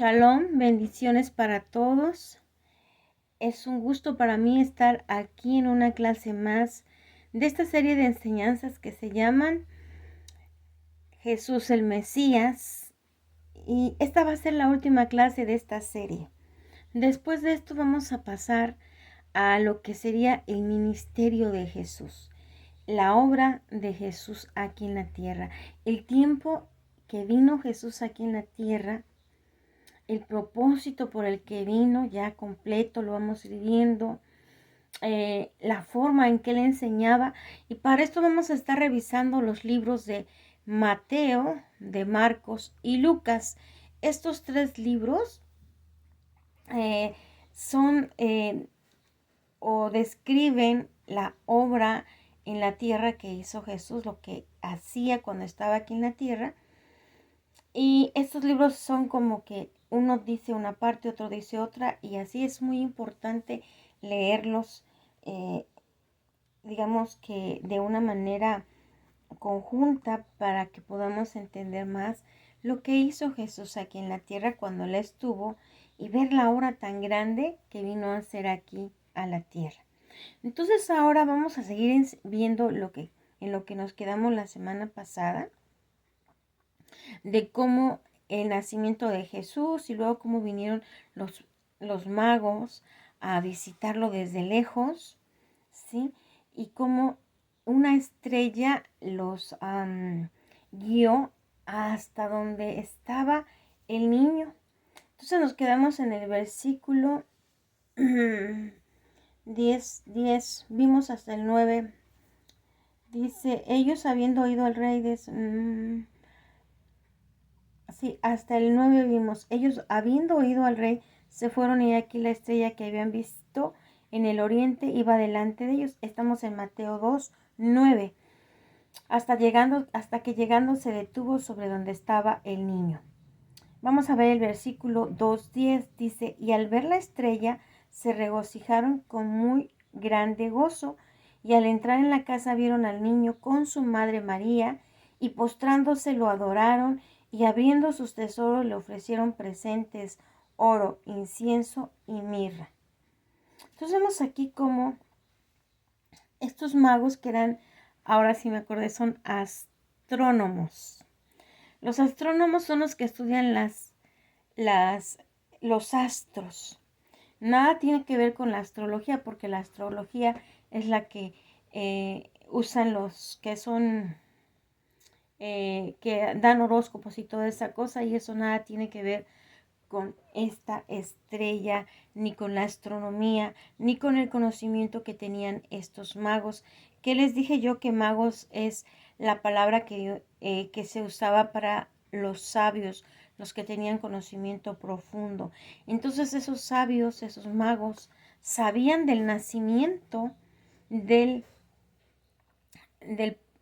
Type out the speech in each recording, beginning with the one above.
Shalom, bendiciones para todos. Es un gusto para mí estar aquí en una clase más de esta serie de enseñanzas que se llaman Jesús el Mesías. Y esta va a ser la última clase de esta serie. Después de esto vamos a pasar a lo que sería el ministerio de Jesús, la obra de Jesús aquí en la tierra, el tiempo que vino Jesús aquí en la tierra. El propósito por el que vino ya completo, lo vamos a ir viendo, la forma en que él enseñaba. Y para esto vamos a estar revisando los libros de Mateo, de Marcos y Lucas. Estos tres libros son o describen la obra en la tierra que hizo Jesús, lo que hacía cuando estaba aquí en la tierra. Y estos libros son como que uno dice una parte, otro dice otra, y así es muy importante leerlos, digamos que de una manera conjunta para que podamos entender más lo que hizo Jesús aquí en la tierra cuando él estuvo y ver la obra tan grande que vino a hacer aquí a la tierra. Entonces ahora vamos a seguir viendo en lo que nos quedamos la semana pasada, de cómo el nacimiento de Jesús y luego cómo vinieron los magos a visitarlo desde lejos, ¿sí? Y cómo una estrella los guió hasta donde estaba el niño. Entonces nos quedamos en el versículo 10, vimos hasta el 9. Dice, ellos habiendo oído al rey de... Sí, hasta el 9 vimos, ellos habiendo oído al rey, se fueron y aquí la estrella que habían visto en el oriente iba delante de ellos. Estamos en Mateo 2, 9. Hasta que llegando se detuvo sobre donde estaba el niño. Vamos a ver el versículo 2:10. Dice, y al ver la estrella se regocijaron con muy grande gozo, y al entrar en la casa vieron al niño con su madre María, y postrándose lo adoraron, y abriendo sus tesoros le ofrecieron presentes, oro, incienso y mirra. Entonces vemos aquí como estos magos que eran, ahora sí me acordé, son astrónomos. Los astrónomos son los que estudian los astros. Nada tiene que ver con la astrología, porque la astrología es la que usan los que son que dan horóscopos y toda esa cosa, y eso nada tiene que ver con esta estrella, ni con la astronomía, ni con el conocimiento que tenían estos magos. Que les dije yo que magos es la palabra que se usaba para los sabios, los que tenían conocimiento profundo. Entonces esos sabios, esos magos, sabían del nacimiento del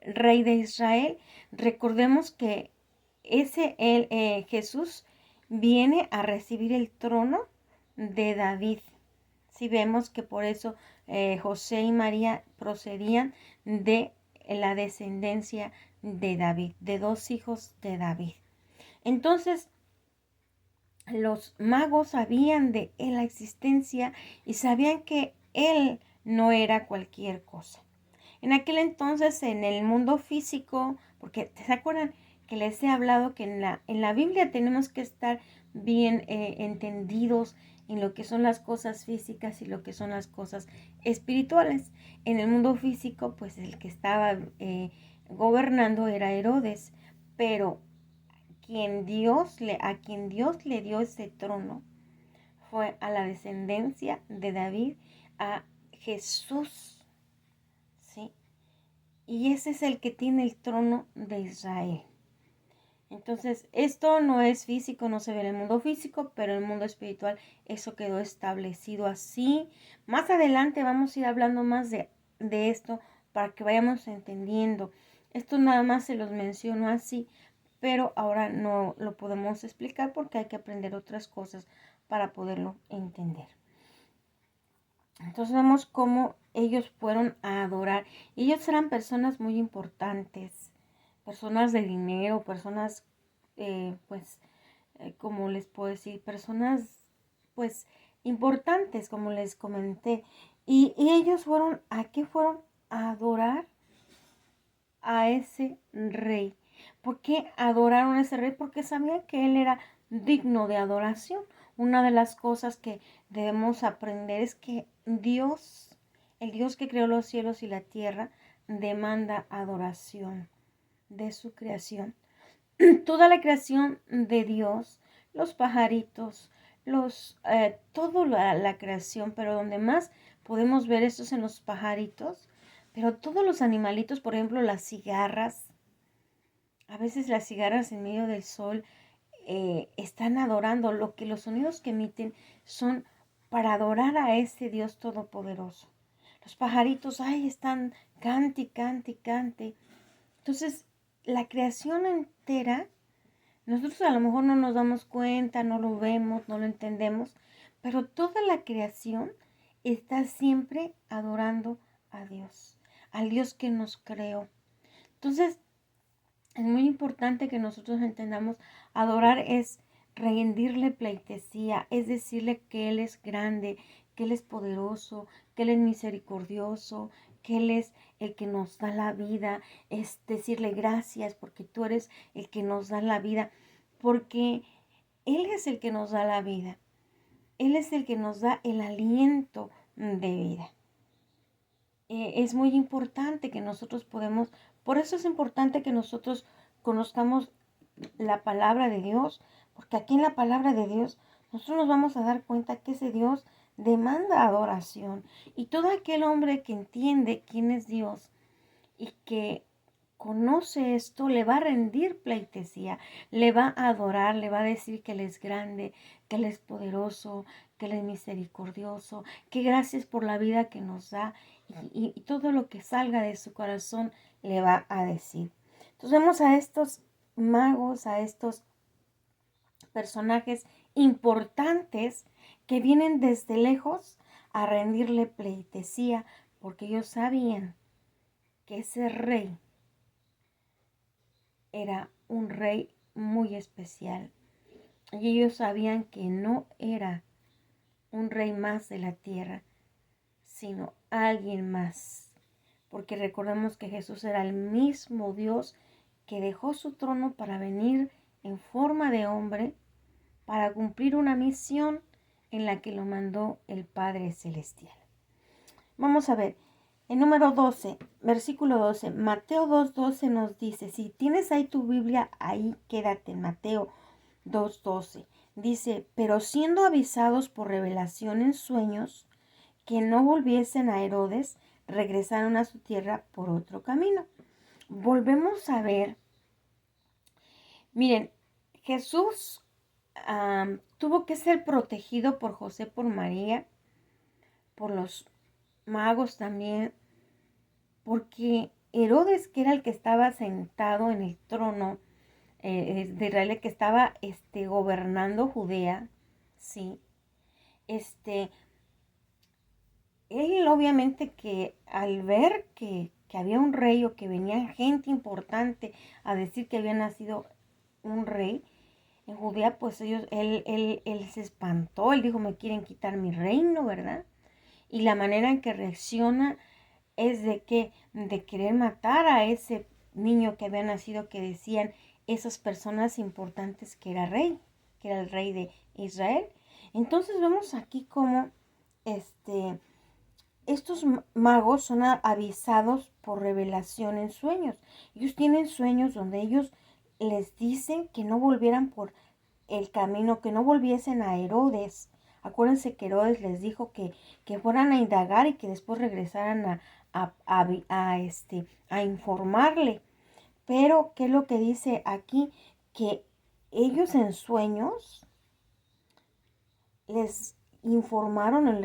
rey de Israel. Recordemos que Jesús viene a recibir el trono de David. Si vemos que por eso José y María procedían de la descendencia de David, de dos hijos de David. Entonces, los magos sabían de la existencia y sabían que él no era cualquier cosa. En aquel entonces, en el mundo físico, porque ¿se acuerdan que les he hablado que en la Biblia tenemos que estar bien entendidos en lo que son las cosas físicas y lo que son las cosas espirituales? En el mundo físico, pues el que estaba gobernando era Herodes, pero a quien Dios le dio ese trono fue a la descendencia de David, a Jesús, ¿sí? Y ese es el que tiene el trono de Israel. Entonces, esto no es físico, no se ve en el mundo físico, pero en el mundo espiritual eso quedó establecido así. Más adelante vamos a ir hablando más de esto para que vayamos entendiendo. Esto nada más se los menciono así, pero ahora no lo podemos explicar porque hay que aprender otras cosas para poderlo entender. Entonces vemos cómo ellos fueron a adorar. Ellos eran personas muy importantes, personas de dinero, personas como les puedo decir, personas pues importantes, como les comenté. Y ellos fueron, ¿a qué fueron? A adorar a ese rey. ¿Por qué adoraron a ese rey? Porque sabían que él era digno de adoración. Una de las cosas que debemos aprender es que Dios, el Dios que creó los cielos y la tierra, demanda adoración de su creación. Toda la creación de Dios, los pajaritos, toda la creación, pero donde más podemos ver esto es en los pajaritos, pero todos los animalitos, por ejemplo, las cigarras, a veces las cigarras en medio del sol están adorando, lo que los sonidos que emiten son para adorar a ese Dios todopoderoso. Los pajaritos, ay, están cante, cante, cante. Entonces, la creación entera, nosotros a lo mejor no nos damos cuenta, no lo vemos, no lo entendemos, pero toda la creación está siempre adorando a Dios, al Dios que nos creó. Entonces, es muy importante que nosotros entendamos, adorar es rendirle pleitesía, es decirle que Él es grande, que Él es poderoso, que Él es misericordioso, que Él es el que nos da la vida, es decirle gracias porque tú eres el que nos da la vida, porque Él es el que nos da la vida, Él es el que nos da el aliento de vida. Es muy importante que nosotros podemos, por eso es importante que nosotros conozcamos la palabra de Dios, porque aquí en la palabra de Dios nosotros nos vamos a dar cuenta que ese Dios demanda adoración y todo aquel hombre que entiende quién es Dios y que conoce esto, le va a rendir pleitesía, le va a adorar, le va a decir que Él es grande, que Él es poderoso, que Él es misericordioso, que gracias por la vida que nos da y todo lo que salga de su corazón le va a decir. Entonces vemos a estos magos, a estos personajes importantes que vienen desde lejos a rendirle pleitesía porque ellos sabían que ese rey era un rey muy especial. Y ellos sabían que no era un rey más de la tierra, sino alguien más. Porque recordemos que Jesús era el mismo Dios que dejó su trono para venir en forma de hombre, para cumplir una misión en la que lo mandó el Padre Celestial. Vamos a ver, en número 12, versículo 12, Mateo 2:12 nos dice, si tienes ahí tu Biblia, ahí quédate en Mateo 2:12. Dice, pero siendo avisados por revelación en sueños, que no volviesen a Herodes, regresaron a su tierra por otro camino. Volvemos a ver, miren, Jesús tuvo que ser protegido por José, por María, por los magos también, porque Herodes, que era el que estaba sentado en el trono de Israel, el que estaba gobernando Judea, sí, él obviamente que al ver que había un rey o que venía gente importante a decir que había nacido un rey en Judea, pues él se espantó, él dijo, me quieren quitar mi reino, ¿verdad? Y la manera en que reacciona es de querer matar a ese niño que había nacido, que decían esas personas importantes que era rey, que era el rey de Israel. Entonces vemos aquí como estos magos son avisados por revelación en sueños. Ellos tienen sueños donde ellos les dicen que no volvieran por el camino, que no volviesen a Herodes. Acuérdense que Herodes les dijo que fueran a indagar y que después regresaran a informarle. Pero, ¿qué es lo que dice aquí? Que ellos en sueños les informaron,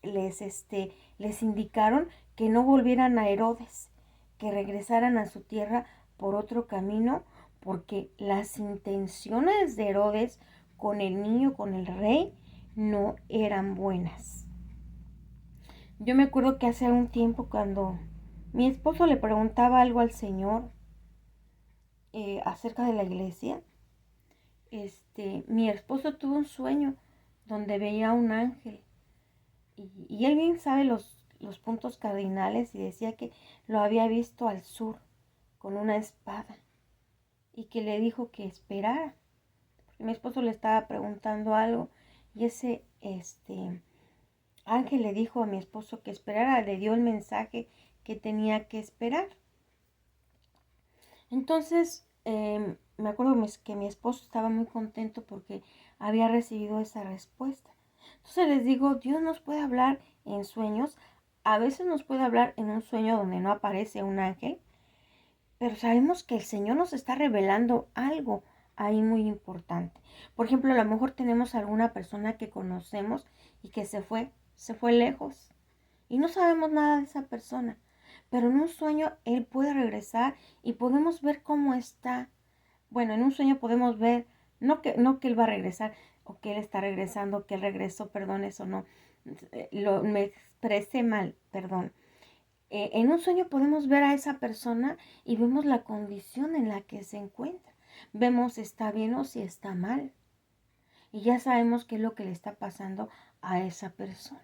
les indicaron que no volvieran a Herodes, que regresaran a su tierra por otro camino, porque las intenciones de Herodes con el niño, con el rey, no eran buenas. Yo me acuerdo que hace un tiempo cuando mi esposo le preguntaba algo al Señor acerca de la iglesia, mi esposo tuvo un sueño donde veía un ángel y él bien sabe los puntos cardinales y decía que lo había visto al sur con una espada y que le dijo que esperara. Porque mi esposo le estaba preguntando algo y ese ángel le dijo a mi esposo que esperara, le dio el mensaje que tenía que esperar. Entonces, me acuerdo que mi esposo estaba muy contento porque había recibido esa respuesta. Entonces les digo, Dios nos puede hablar en sueños. A veces nos puede hablar en un sueño donde no aparece un ángel, pero sabemos que el Señor nos está revelando algo ahí muy importante. Por ejemplo, a lo mejor tenemos alguna persona que conocemos y que se fue lejos y no sabemos nada de esa persona. Pero en un sueño Él puede regresar y podemos ver cómo está. Bueno, en un sueño podemos ver, no que Él va a regresar o que Él está regresando, que Él regresó, perdón, eso no. Me expresé mal, perdón. En un sueño podemos ver a esa persona y vemos la condición en la que se encuentra. Vemos si está bien o si está mal. Y ya sabemos qué es lo que le está pasando a esa persona.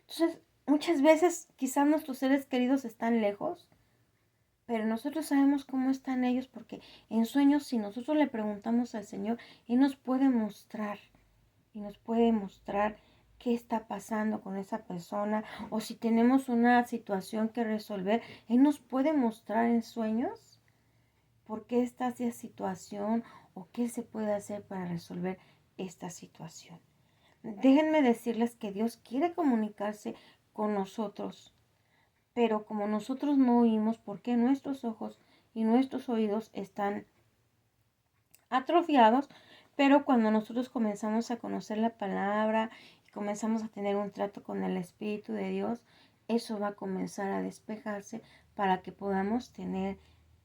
Entonces, muchas veces quizás nuestros seres queridos están lejos, pero nosotros sabemos cómo están ellos porque en sueños, si nosotros le preguntamos al Señor, Él nos puede mostrar y nos puede mostrar qué está pasando con esa persona o si tenemos una situación que resolver, Él nos puede mostrar en sueños por qué está esa situación o qué se puede hacer para resolver esta situación. Déjenme decirles que Dios quiere comunicarse con nosotros, pero como nosotros no oímos porque nuestros ojos y nuestros oídos están atrofiados, pero cuando nosotros comenzamos a conocer la palabra y comenzamos a tener un trato con el Espíritu de Dios, eso va a comenzar a despejarse para que podamos tener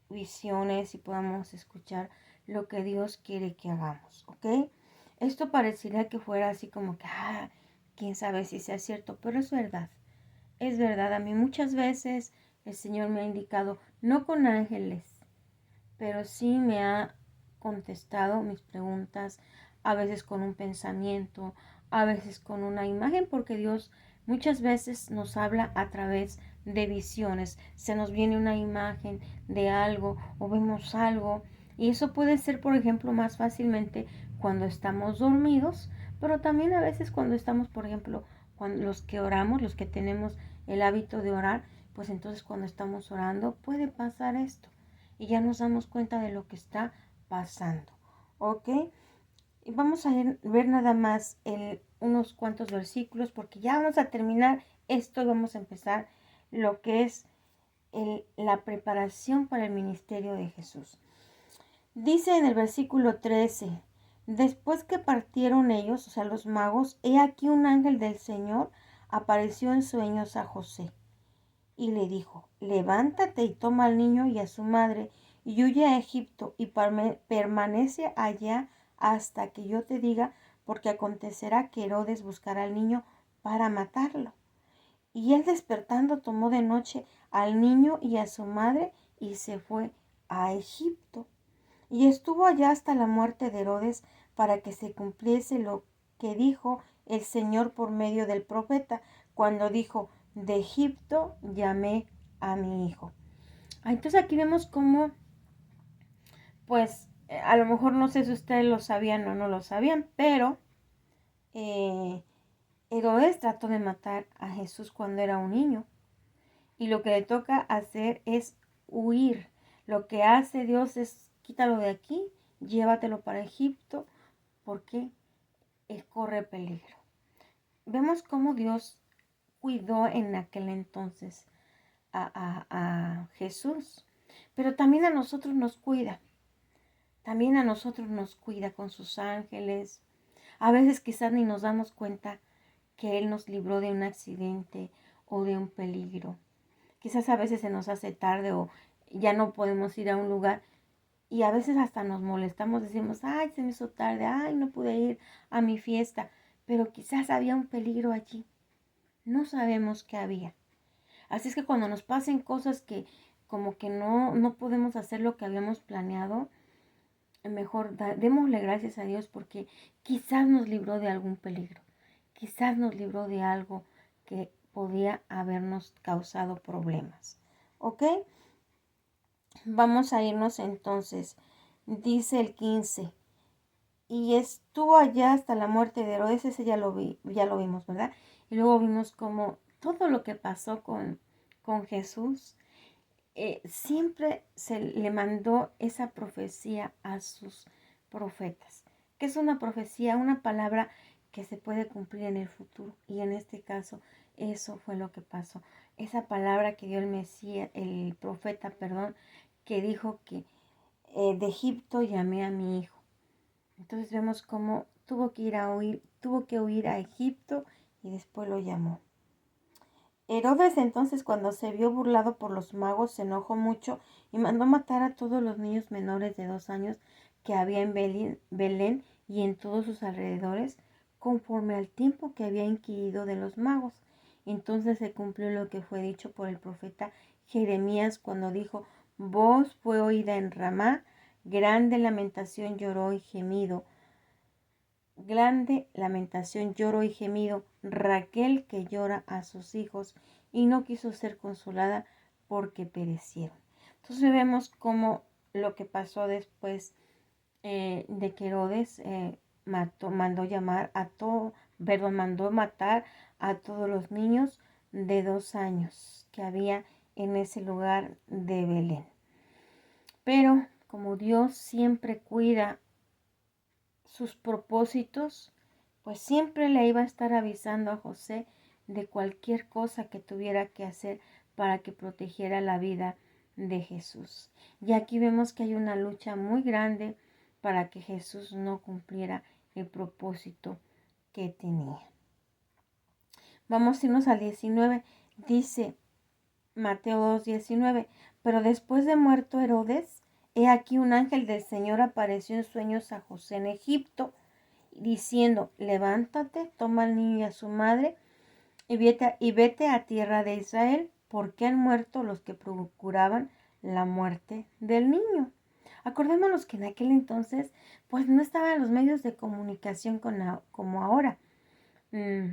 visiones y podamos escuchar lo que Dios quiere que hagamos, ¿ok? Esto parecería que fuera así como que, quién sabe si sea cierto, pero es verdad. Es verdad, a mí muchas veces el Señor me ha indicado, no con ángeles, pero sí me ha contestado mis preguntas, a veces con un pensamiento, a veces con una imagen, porque Dios muchas veces nos habla a través de visiones. Se nos viene una imagen de algo o vemos algo y eso puede ser, por ejemplo, más fácilmente cuando estamos dormidos, pero también a veces cuando estamos, por ejemplo, cuando los que oramos, los que tenemos el hábito de orar, pues entonces cuando estamos orando puede pasar esto y ya nos damos cuenta de lo que está pasando, ¿ok? Y vamos a ver nada más unos cuantos versículos porque ya vamos a terminar esto y vamos a empezar lo que es la preparación para el ministerio de Jesús. Dice en el versículo 13, después que partieron ellos, o sea, los magos, he aquí un ángel del Señor apareció en sueños a José y le dijo, levántate y toma al niño y a su madre y huye a Egipto y permanece allá hasta que yo te diga, porque acontecerá que Herodes buscará al niño para matarlo. Y él despertando tomó de noche al niño y a su madre y se fue a Egipto. Y estuvo allá hasta la muerte de Herodes para que se cumpliese lo que dijo el Señor por medio del profeta, cuando dijo, de Egipto llamé a mi hijo. Entonces aquí vemos cómo, pues, a lo mejor no sé si ustedes lo sabían o no lo sabían, pero Herodes trató de matar a Jesús cuando era un niño. Y lo que le toca hacer es huir. Lo que hace Dios es quítalo de aquí, llévatelo para Egipto, porque él corre peligro. Vemos cómo Dios cuidó en aquel entonces a Jesús, pero también a nosotros nos cuida. También a nosotros nos cuida con sus ángeles. A veces quizás ni nos damos cuenta que Él nos libró de un accidente o de un peligro. Quizás a veces se nos hace tarde o ya no podemos ir a un lugar y a veces hasta nos molestamos, decimos, ay, se me hizo tarde, ay, no pude ir a mi fiesta, pero quizás había un peligro allí. No sabemos qué había. Así es que cuando nos pasen cosas que como que no podemos hacer lo que habíamos planeado, mejor démosle gracias a Dios porque quizás nos libró de algún peligro, quizás nos libró de algo que podía habernos causado problemas. ¿Ok? Vamos a irnos entonces. Dice el 15. Y estuvo allá hasta la muerte de Herodes, ese ya lo vimos, ¿verdad? Y luego vimos como todo lo que pasó con Jesús, siempre se le mandó esa profecía a sus profetas. ¿Qué es una profecía? Una palabra que se puede cumplir en el futuro. Y en este caso, eso fue lo que pasó. Esa palabra que dio el Mesías, el profeta, perdón, que dijo que de Egipto llamé a mi hijo. Entonces vemos cómo tuvo que huir a Egipto y después lo llamó. Herodes entonces, cuando se vio burlado por los magos, se enojó mucho y mandó matar a todos los niños menores de 2 años que había en Belén y en todos sus alrededores, conforme al tiempo que había inquirido de los magos. Entonces se cumplió lo que fue dicho por el profeta Jeremías cuando dijo: voz fue oída en Ramá, grande lamentación lloró y gemido. Grande lamentación, lloro y gemido, Raquel que llora a sus hijos y no quiso ser consolada porque perecieron. Entonces vemos cómo lo que pasó después de que Herodes mandó matar a todos los niños de 2 años que había en ese lugar de Belén. Pero como Dios siempre cuida sus propósitos, pues siempre le iba a estar avisando a José de cualquier cosa que tuviera que hacer para que protegiera la vida de Jesús. Y aquí vemos que hay una lucha muy grande para que Jesús no cumpliera el propósito que tenía. Vamos a irnos al 19. Dice Mateo 2:19, pero después de muerto Herodes, he aquí un ángel del Señor apareció en sueños a José en Egipto, diciendo: levántate, toma al niño y a su madre, y vete a tierra de Israel, porque han muerto los que procuraban la muerte del niño. Acordémonos que en aquel entonces, pues no estaban los medios de comunicación como ahora.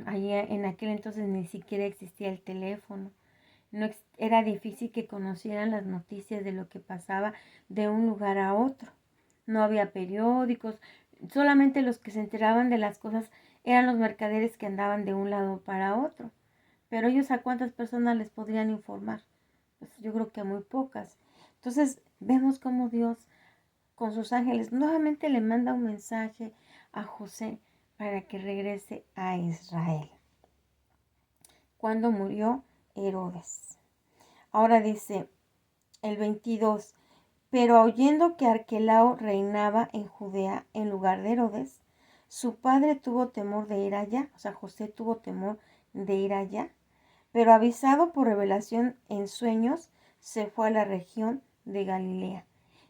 Allí en aquel entonces ni siquiera existía el teléfono. No era difícil que conocieran las noticias de lo que pasaba de un lugar a otro. No había periódicos, solamente los que se enteraban de las cosas eran los mercaderes que andaban de un lado para otro. Pero ellos, ¿a cuántas personas les podrían informar? Pues yo creo que a muy pocas. Entonces vemos cómo Dios con sus ángeles nuevamente le manda un mensaje a José para que regrese a Israel. Cuando murió Herodes. Ahora dice el 22, pero oyendo que Arquelao reinaba en Judea en lugar de Herodes, su padre tuvo temor de ir allá, o sea, José tuvo temor de ir allá, pero avisado por revelación en sueños, se fue a la región de Galilea.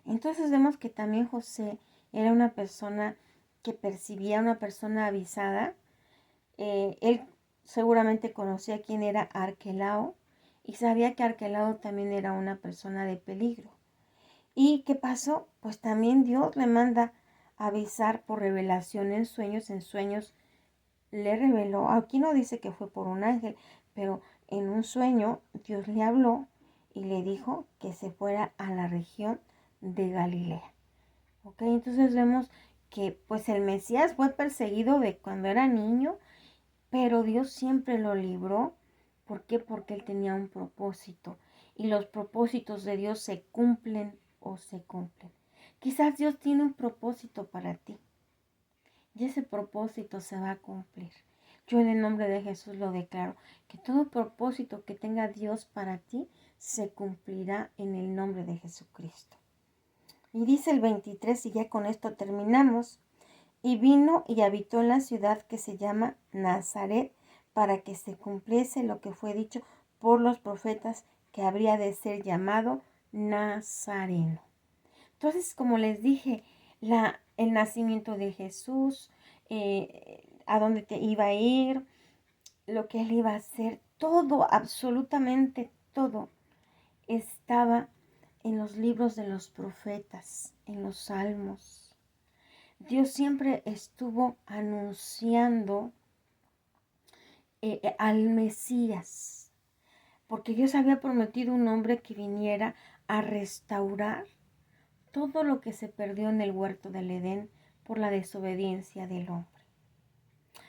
Entonces vemos que también José era una persona que percibía, una persona avisada. Él seguramente conocía quién era Arquelao y sabía que Arquelao también era una persona de peligro. ¿Y qué pasó? Pues también Dios le manda avisar por revelación en sueños le reveló. Aquí no dice que fue por un ángel, pero en un sueño Dios le habló y le dijo que se fuera a la región de Galilea. ¿Ok? Entonces vemos que pues el Mesías fue perseguido de cuando era niño, pero Dios siempre lo libró. ¿Por qué? Porque Él tenía un propósito. Y los propósitos de Dios se cumplen o se cumplen. Quizás Dios tiene un propósito para ti. Y ese propósito se va a cumplir. Yo en el nombre de Jesús lo declaro. Que todo propósito que tenga Dios para ti se cumplirá en el nombre de Jesucristo. Y dice el 23, y ya con esto terminamos. Y vino y habitó en la ciudad que se llama Nazaret, para que se cumpliese lo que fue dicho por los profetas, que habría de ser llamado Nazareno. Entonces, como les dije, el nacimiento de Jesús, a dónde te iba a ir, lo que él iba a hacer, todo, absolutamente todo, estaba en los libros de los profetas, en los salmos. Dios siempre estuvo anunciando al Mesías, porque Dios había prometido un hombre que viniera a restaurar todo lo que se perdió en el huerto del Edén por la desobediencia del hombre.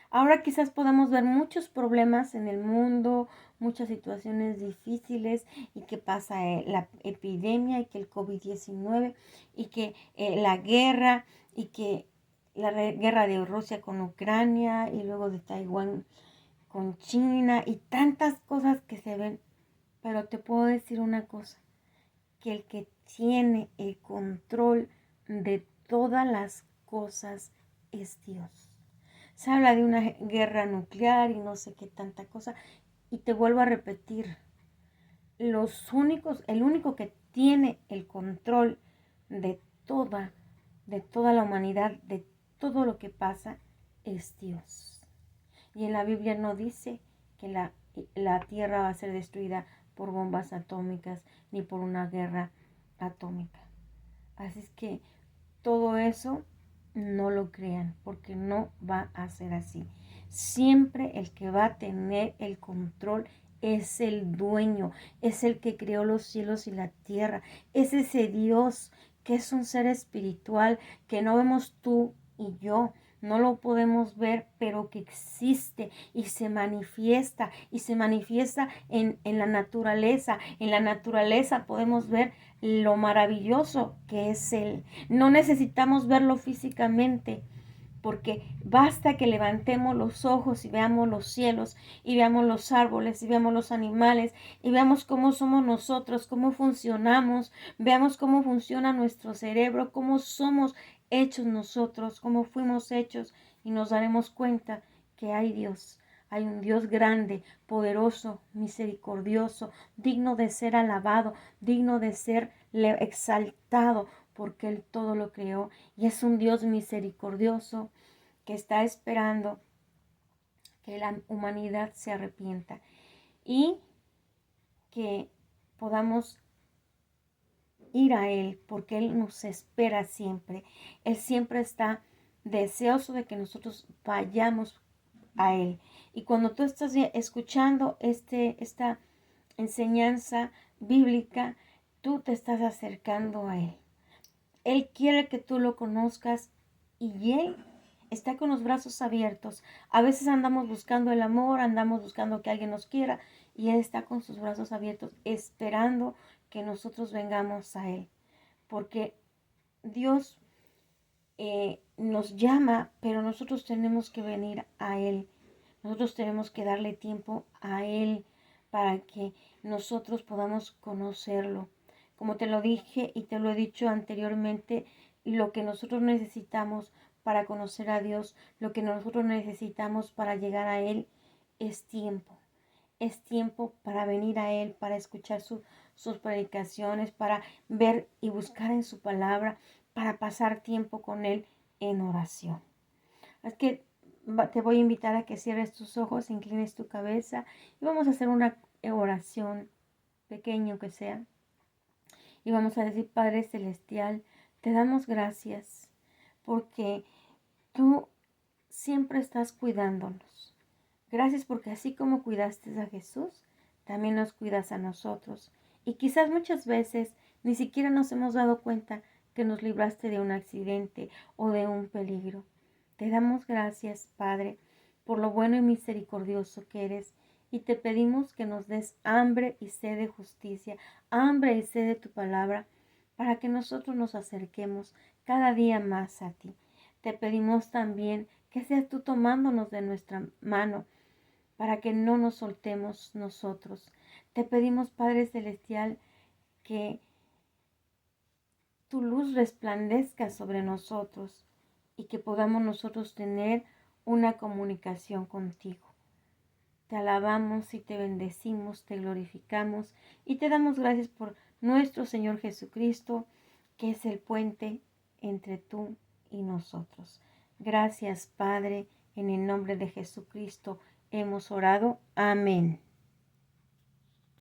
Ahora quizás podamos ver muchos problemas en el mundo, muchas situaciones difíciles y que pasa la epidemia y que el COVID-19 y que la guerra y que la guerra de Rusia con Ucrania y luego de Taiwán con China y tantas cosas que se ven. Pero te puedo decir una cosa, que el que tiene el control de todas las cosas es Dios. Se habla de una guerra nuclear y no sé qué tanta cosa. Y te vuelvo a repetir, el único que tiene el control de toda la humanidad, de todo lo que pasa, es Dios. Y en la Biblia no dice que la tierra va a ser destruida por bombas atómicas ni por una guerra atómica. Así es que todo eso no lo crean, porque no va a ser así. Siempre el que va a tener el control es el dueño, es el que creó los cielos y la tierra, es ese Dios que es un ser espiritual que no vemos tú y yo. No lo podemos ver, pero que existe y se manifiesta en la naturaleza. En la naturaleza podemos ver lo maravilloso que es Él. No necesitamos verlo físicamente, porque basta que levantemos los ojos y veamos los cielos, y veamos los árboles, y veamos los animales, y veamos cómo somos nosotros, cómo funcionamos, veamos cómo funciona nuestro cerebro, cómo somos hechos nosotros, cómo fuimos hechos, y nos daremos cuenta que hay Dios. Hay un Dios grande, poderoso, misericordioso, digno de ser alabado, digno de ser exaltado, porque Él todo lo creó. Y es un Dios misericordioso que está esperando que la humanidad se arrepienta y que podamos ir a Él, porque Él nos espera siempre. Él siempre está deseoso de que nosotros vayamos a Él. Y cuando tú estás escuchando esta enseñanza bíblica, tú te estás acercando a Él. Él quiere que tú lo conozcas y Él está con los brazos abiertos. A veces andamos buscando el amor, andamos buscando que alguien nos quiera y Él está con sus brazos abiertos esperando que nosotros vengamos a Él. Porque Dios nos llama, pero nosotros tenemos que venir a Él. Nosotros tenemos que darle tiempo a Él para que nosotros podamos conocerlo. Como te lo dije y te lo he dicho anteriormente, lo que nosotros necesitamos para conocer a Dios, lo que nosotros necesitamos para llegar a Él es tiempo. Es tiempo para venir a Él, para escuchar sus predicaciones, para ver y buscar en su palabra, para pasar tiempo con Él en oración. Es que te voy a invitar a que cierres tus ojos, inclines tu cabeza y vamos a hacer una oración, pequeño que sea. Y vamos a decir, Padre Celestial, te damos gracias porque tú siempre estás cuidándonos. Gracias porque así como cuidaste a Jesús, también nos cuidas a nosotros. Y quizás muchas veces ni siquiera nos hemos dado cuenta que nos libraste de un accidente o de un peligro. Te damos gracias, Padre, por lo bueno y misericordioso que eres, y te pedimos que nos des hambre y sed de justicia, hambre y sed de tu palabra, para que nosotros nos acerquemos cada día más a ti. Te pedimos también que seas tú tomándonos de nuestra mano, para que no nos soltemos nosotros. Te pedimos, Padre Celestial, que tu luz resplandezca sobre nosotros y que podamos nosotros tener una comunicación contigo. Te alabamos y te bendecimos, te glorificamos y te damos gracias por nuestro Señor Jesucristo, que es el puente entre tú y nosotros. Gracias, Padre, en el nombre de Jesucristo hemos orado. Amén.